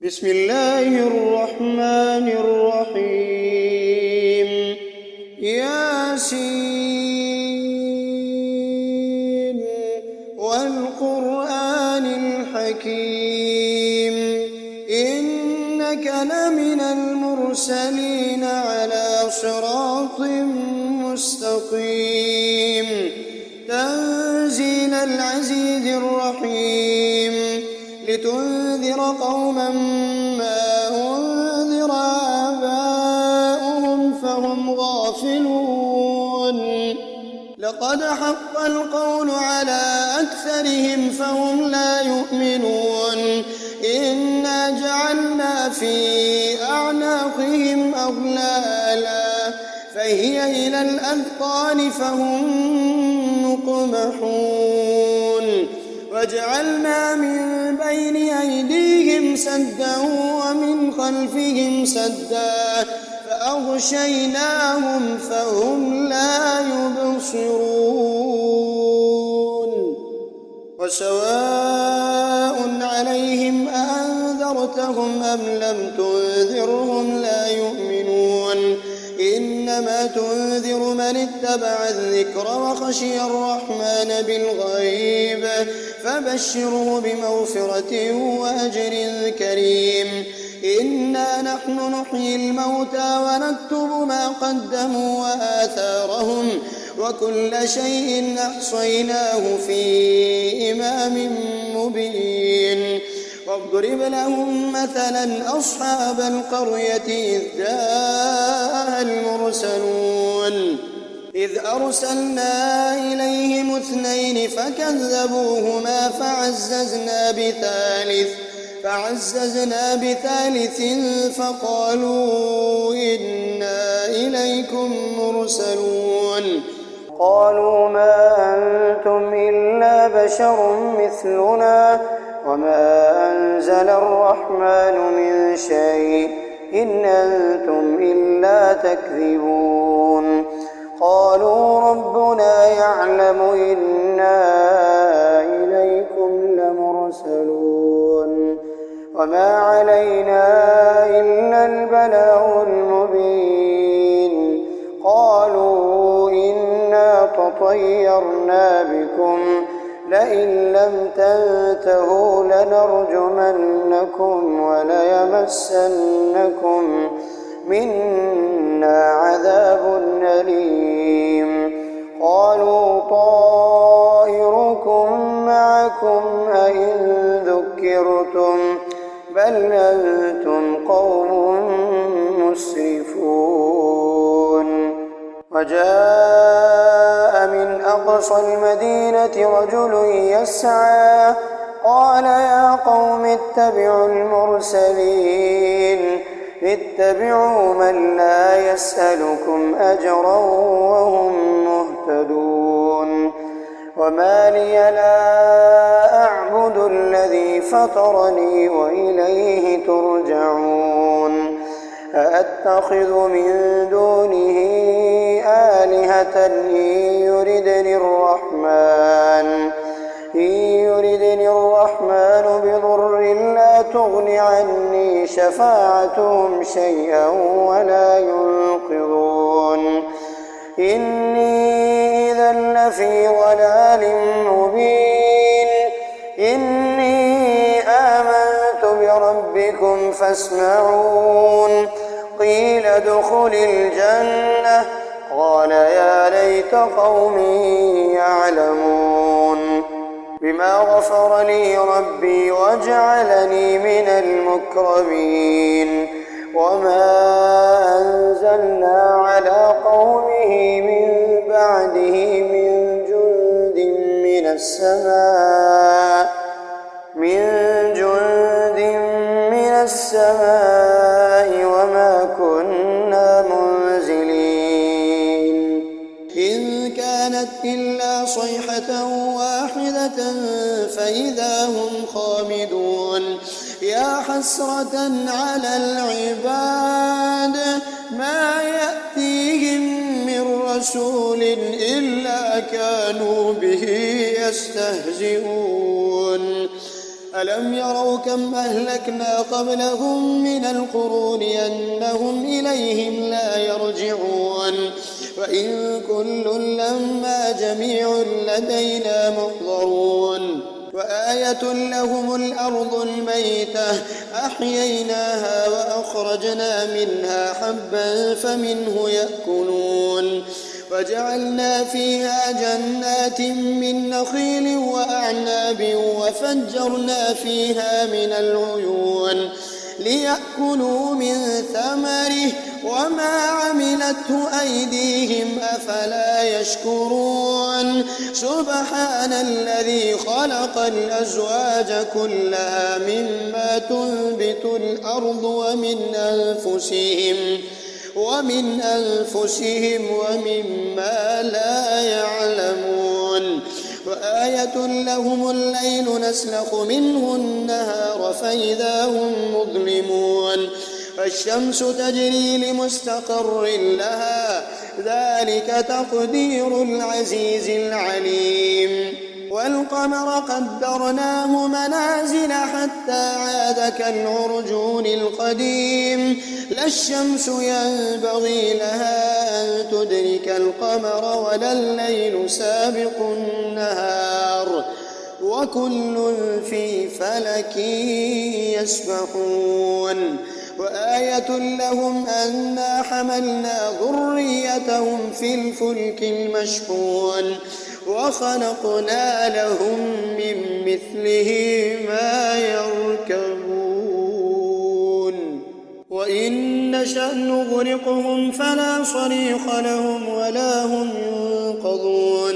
بسم الله الرحمن الرحيم ياسين والقرآن الحكيم إنك لمن المرسلين على صراط مستقيم تنزيل العزيز الرحيم لتنذر قوما ما أنذر آباؤهم فهم غافلون لقد حق القول على أكثرهم فهم لا يؤمنون إنا جعلنا في أعناقهم أغلالا فهي إلى الأذقان فهم مقمحون وجعلنا من بين أيديهم سدا ومن خلفهم سدا فأغشيناهم فهم لا يبصرون وسواء عليهم أأنذرتهم أم لم تنذرهم لا يؤمنون إنما تنذر من اتبع الذكر وخشي الرحمن بالغيب فبشره بمغفرة وأجر كريم إنا نحن نحيي الموتى ونكتب ما قدموا وآثارهم وكل شيء أحصيناه في إمام مبين واضرب لهم مثلا أصحاب القرية إذ جاءها المرسلون إذ أرسلنا إليهم اثنين فكذبوهما فعززنا بثالث فقالوا إنا إليكم مرسلون قالوا ما أنتم إلا بشر مثلنا وما أنزل الرحمن من شيء إن أنتم إلا تكذبون قالوا ربنا يعلم إنا إليكم لمرسلون وما علينا إلا البلاغ المبين قالوا إنا تطيرنا بكم لئن لم تنتهوا لنرجمنكم وليمسنكم منا عذاب أليم قالوا طائركم معكم أئن ذكرتم بل أنتم قوم مسرفون وجاء من أقصى المدينة رجل يسعى قال يا قوم اتبعوا المرسلين اتبعوا من لا يسألكم أجرا وهم مهتدون وما لي لا أعبد الذي فطرني وإليه ترجعون أأتخذ من دونه آلهة إن يردني الرحمن بضر لا تغن عني شفاعتهم شيئا ولا ينقذون إني إذا لفي ضلال مبين إني آمنت بربكم فاسمعون قيل ادخل الجنة قال يا ليت قومي يعلمون بما غفر لي ربي وجعلني من المكرمين وما أنزلنا على قومه من بعده من جند من السماء وما كنا منزلين إن كانت إلا صيحة واحدة فإذا هم خامدون يا حسرة على العباد ما يأتيهم من رسول إلا كانوا به يستهزئون ألم يروا كم أهلكنا قبلهم من القرون أنهم إليهم لا يرجعون وإن كل لما جميع لدينا محضرون وآية لهم الأرض الميتة أحييناها وأخرجنا منها حبا فمنه يأكلون وجعلنا فيها جنات من نخيل وأعناب وفجرنا فيها من العيون ليأكلوا من ثمره وما عملته أيديهم أفلا يشكرون سبحان الذي خلق الأزواج كلها مما تنبت الأرض ومن أنفسهم ومما لا يعلمون وآية لهم الليل نسلخ منه النهار فإذا هم مظلمون والشمس تجري لمستقر لها ذلك تقدير العزيز العليم والقمر قدرناه منازل حتى عاد كالعرجون القديم لا الشمس ينبغي لها أن تدرك القمر ولا الليل سابق النهار وكل في فلك يسبحون وآية لهم أنا حملنا ذريتهم في الفلك المشحون وخلقنا لهم من مثله ما يركبون وإن نشأ نغرقهم فلا صريخ لهم ولا هم ينقذون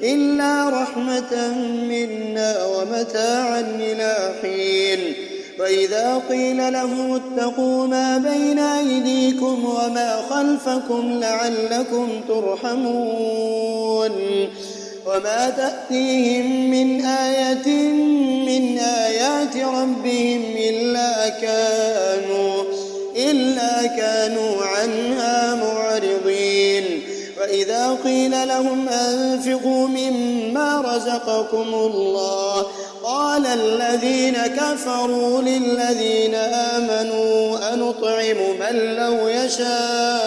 إلا رحمة منا ومتاعا إلى حين وإذا قيل لهم اتقوا ما بين أيديكم وما خلفكم لعلكم ترحمون وما تأتيهم من آية من آيات ربهم إلا كانوا عنها معرضين وإذا قيل لهم أنفقوا مما رزقكم الله قال الذين كفروا للذين آمنوا أنطعم من لو يشاء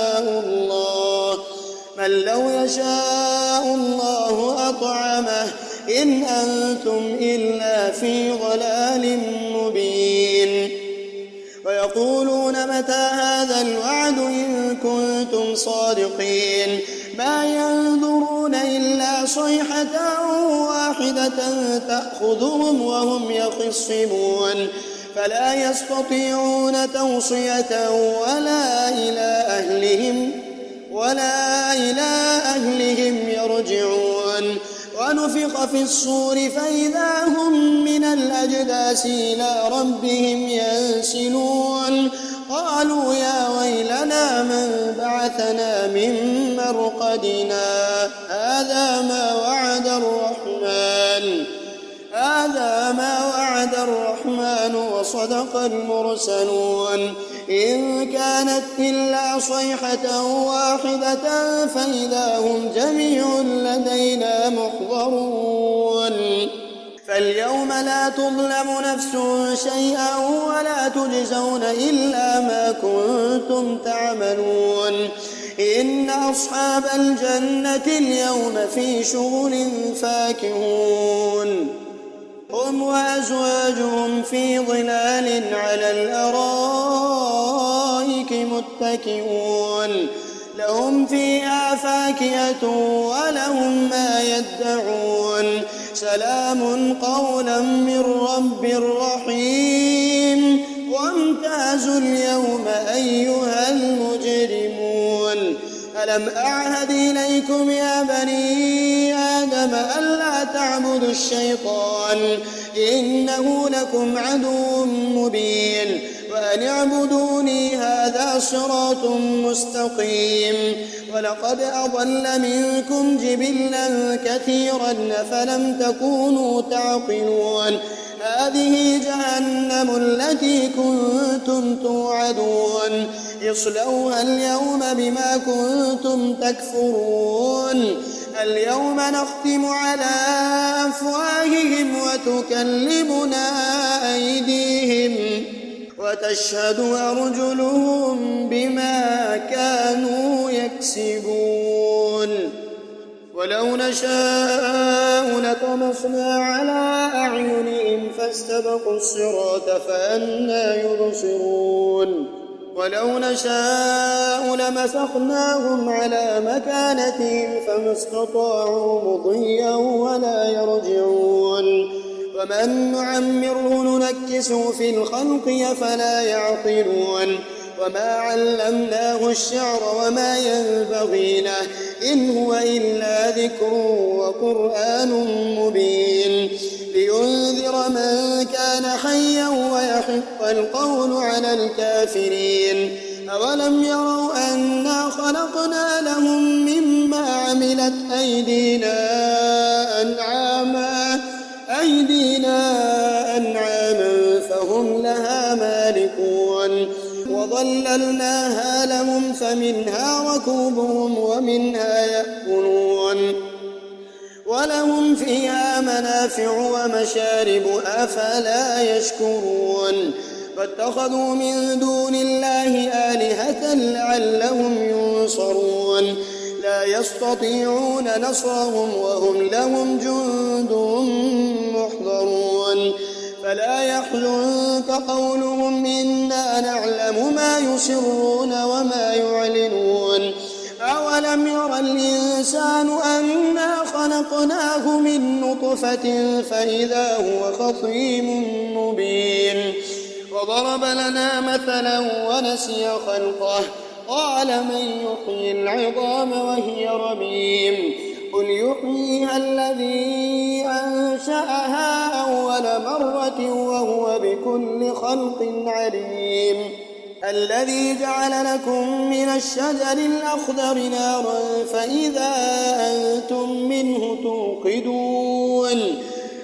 الله أطعمه إن أنتم إلا في ضلال مبين ويقولون متى هذا الوعد إن كنتم صادقين ما ينظرون إلا صيحة واحدة تأخذهم وهم يخصمون فلا يستطيعون توصية ولا إلى أهلهم يرجعون ونفخ في الصور فإذا هم من الأجداث إلى ربهم ينسلون قالوا يا ويلنا من بعثنا من مرقدنا هذا ما وعد الرحمن وصدق المرسلون إن كانت إلا صيحة واحدة فإذا هم جميع لدينا محضرون فاليوم لا تظلم نفس شيئا ولا تجزون إلا ما كنتم تعملون إن أصحاب الجنة اليوم في شغل فاكهون هم وأزواجهم في ظلال على الأرائك متكئون لهم فيها فاكهة ولهم ما يدعون سلام قولا من رب رحيم وامتازوا اليوم أيها المجرمون ألم أعهد إليكم يا بني آدم ألا تعبدوا الشيطان إنه لكم عدو مبين وأن اعبدوني هذا صراط مستقيم ولقد أضل منكم جبلا كثيرا فلم تكونوا تعقلون هذه جهنم التي كنتم توعدون اصلوها اليوم بما كنتم تكفرون اليوم نختم على أفواههم وتكلمنا أيديهم وتشهد أرجلهم بما كانوا يكسبون ولو نشاء لطمسنا على أعينهم فاستبقوا الصراط فأنى يبصرون ولو نشاء لمسخناهم على مكانتهم فما استطاعوا مضيا ولا يرجعون ومن نعمره ننكسه في الخلق أفلا يعقلون وما علمناه الشعر وما ينبغي له إن هو إلا ذكر وقرآن مبين لينذر من كان حيا ويحق القول على الكافرين أولم يروا أنا خلقنا لهم مما عملت أيدينا فهم لها مالكون وظللناها لهم فمنها ركوبهم ومنها يأكلون ولهم فيها منافع ومشارب أفلا يشكرون فاتخذوا من دون الله آلهة لعلهم ينصرون لا يستطيعون نصرهم وهم لهم جند محضرون فلا يحزنك قولهم إنا نعلم ما يسرون وما يعلنون أولم ير الإنسان أنا خلقناه من نطفة فإذا هو خصيم مبين وضرب لنا مثلا ونسي خلقه قال من يحيي العظام وهي رميم قل يحييها الذي أنشأها أول مرة وهو بكل خلق عليم الذي جعل لكم من الشجر الأخضر نارا فإذا أنتم منه توقدون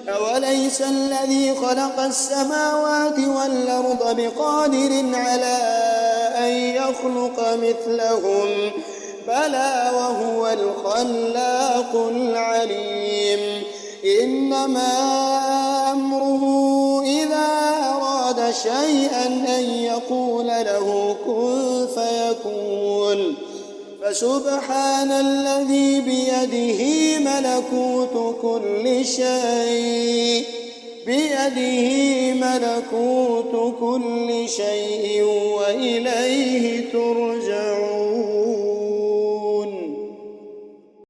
أوليس الذي خلق السماوات والأرض بقادر على أن يخلق مثلهم بلى وهو الخلاق العليم إنما أمره إذا أراد شيئا أن يقول له كن فيكون فسبحان الذي بيده ملكوت كل شيء وإليه ترجعون.